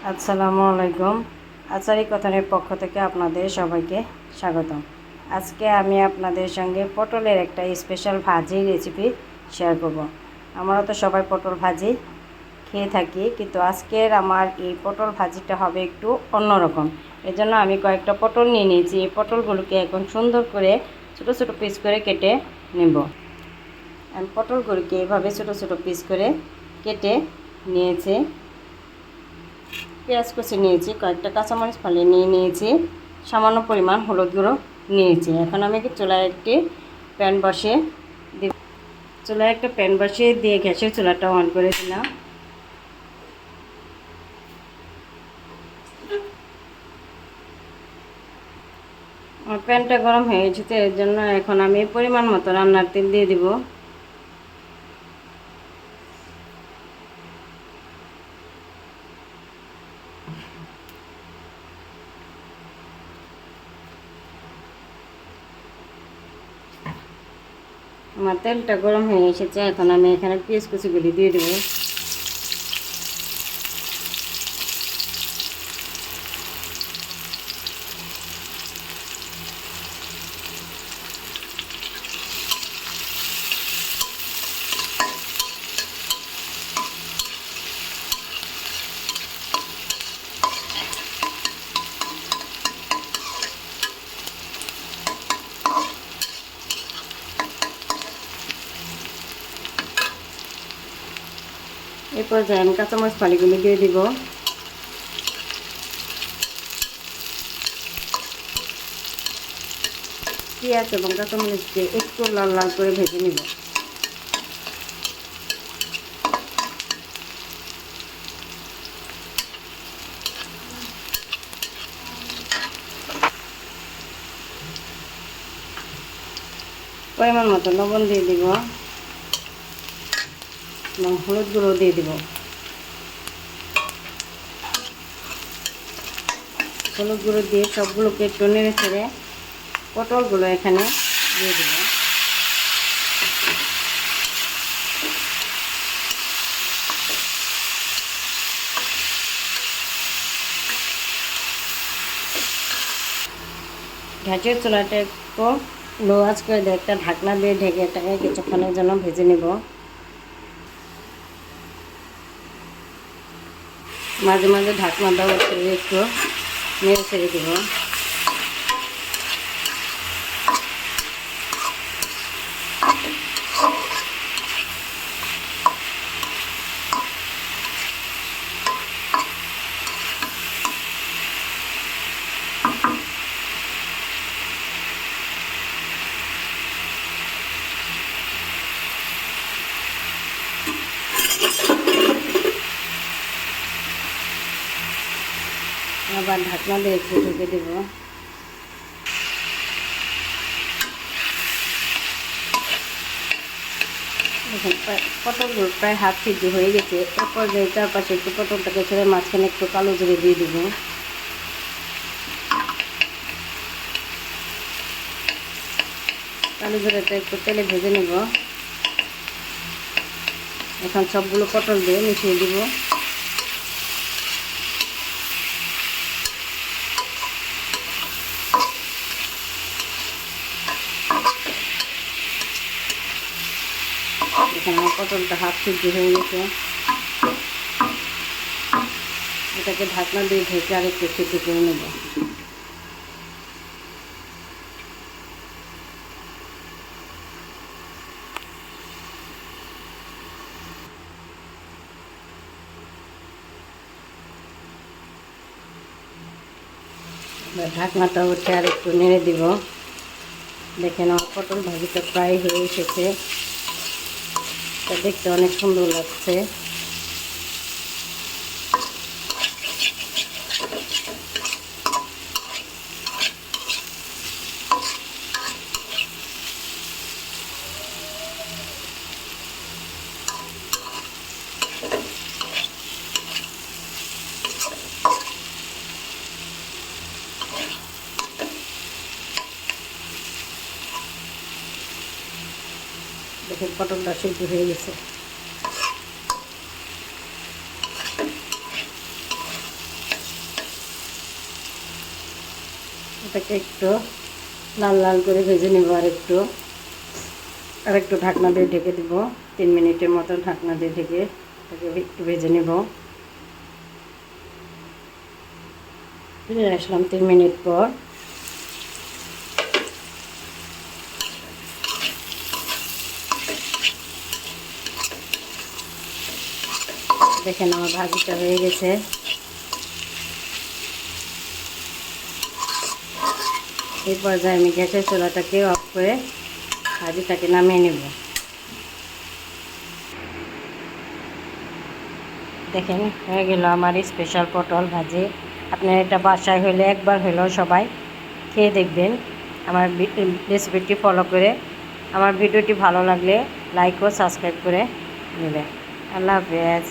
আসসালামু আলাইকুম। আচারি কথানের পক্ষ থেকে আপনাদের সবাইকে স্বাগতম। আজকে আমি আপনাদের সঙ্গে পটলের একটা স্পেশাল ভাজি রেসিপি শেয়ার করব। আমরা তো সবাই পটল ভাজি খেয়ে থাকি, কিন্তু আজকের আমার এই পটল ভাজিটা হবে একটু অন্যরকম। এজন্য আমি কয়েকটা পটল নিয়ে নিয়েছি। এই পটলগুলোকে এখন সুন্দর করে ছোটো ছোটো পিস করে কেটে নেব। আমি পটলগুলোকে এভাবে ছোটো ছোটো পিস করে কেটে নিয়েছি। পেঁয়াজ কুচি নিয়েছি, কয়েকটা কাঁচামরিচ ফালিয়ে নিয়েছি, সামান্য পরিমাণ হলুদ গুঁড়ো নিয়েছি। এখন আমি চুলায় একটি প্যান বসিয়ে দিব। চুলায় একটা প্যান বসিয়ে দিয়ে গ্যাসের চুলাটা অন করে দিলাম। আমার প্যানটা গরম হয়ে গেছে, এর জন্য এখন আমি পরিমাণ মতো রান্নার তেল দিয়ে দিব। আমার তেলটা গরম হয়ে এসেছে, এখন আমি এখানে পেঁয়াজ কুচিগুলি দিয়ে দেবো। এরপর যে আমি কাঁচামরিচ ফালিগুলি দিয়ে দিব। পেঁয়াজ এবং কাঁচামরিচকে একটু লাল লাল করে ভেজে নিব। পরিমাণ মতো লবণ দিয়ে দিব এবং হলুদ গুঁড়ো দিয়ে দিব। হলুদ গুঁড়ো দিয়ে সবগুলোকে একটু নেড়ে ছেড়ে পটলগুলো এখানে দিয়ে দেব। গ্যাসের চুলাটা একটু লো আঁচ করে দিয়ে একটা ঢাকনা দিয়ে ঢেকে এটাকে কিছুক্ষণের জন্য ভেজে নেব। মাঝে মাঝে ঢাকনা দেওয়া একটু নেড়ে ছেড়ে দেব। আবার ঢাকনা দিয়ে একটু ঢেকে দেব। পটলগুলো প্রায় হাফ কেজি হয়ে গেছে। এরপর যে চারপাশে একটু পটলটাকে ছেড়ে মাঝখানে একটু কালো জিরে দিয়ে দেব। কালো জিরেটা একটু তেলে ভেজে নেব। এখন সবগুলো পটল দিয়ে মিশিয়ে দিব। এখানে আমার পটলটা হাফ সিদ্ধ হয়ে গেছে। এটাকে ঢাকনা দিয়ে ঢেকে আরেকটু সিদ্ধ করে নেব। ঢাকনাটা উঠে আর একটু নেড়ে দিব। দেখেন আমার পটল ভাজিটা প্রায় হয়ে এসেছে। তা দেখতে অনেক সুন্দর লাগছে। দেখেন পটলটা সিদ্ধ হয়ে গেছে। এটাকে একটু লাল লাল করে ভেজে নেব, আর একটু ঢাকনা দিয়ে ঢেকে দেব। 3 মিনিটের মতো ঢাকনা দিয়ে ঢেকে এটাকে একটু ভেজে নেব। ফিরে আসলাম 3 মিনিট পর। দেখেন আমার ভাজিটা হয়ে গেছে। এই পর্যায়ে আমি গ্যাসের চুলাটাকে অফ করে ভাজিটাকে নামিয়ে নেব। দেখেন হয়ে গেল আমার স্পেশাল পটল ভাজি। আপনার এটা বাসায় হলে একবার হলেও সবাই খেয়ে দেখবেন। আমার রেসিপিটি ফলো করে আমার ভিডিওটি ভালো লাগলে লাইক ও সাবস্ক্রাইব করে নেবেন। আল্লাহ হাফেজ।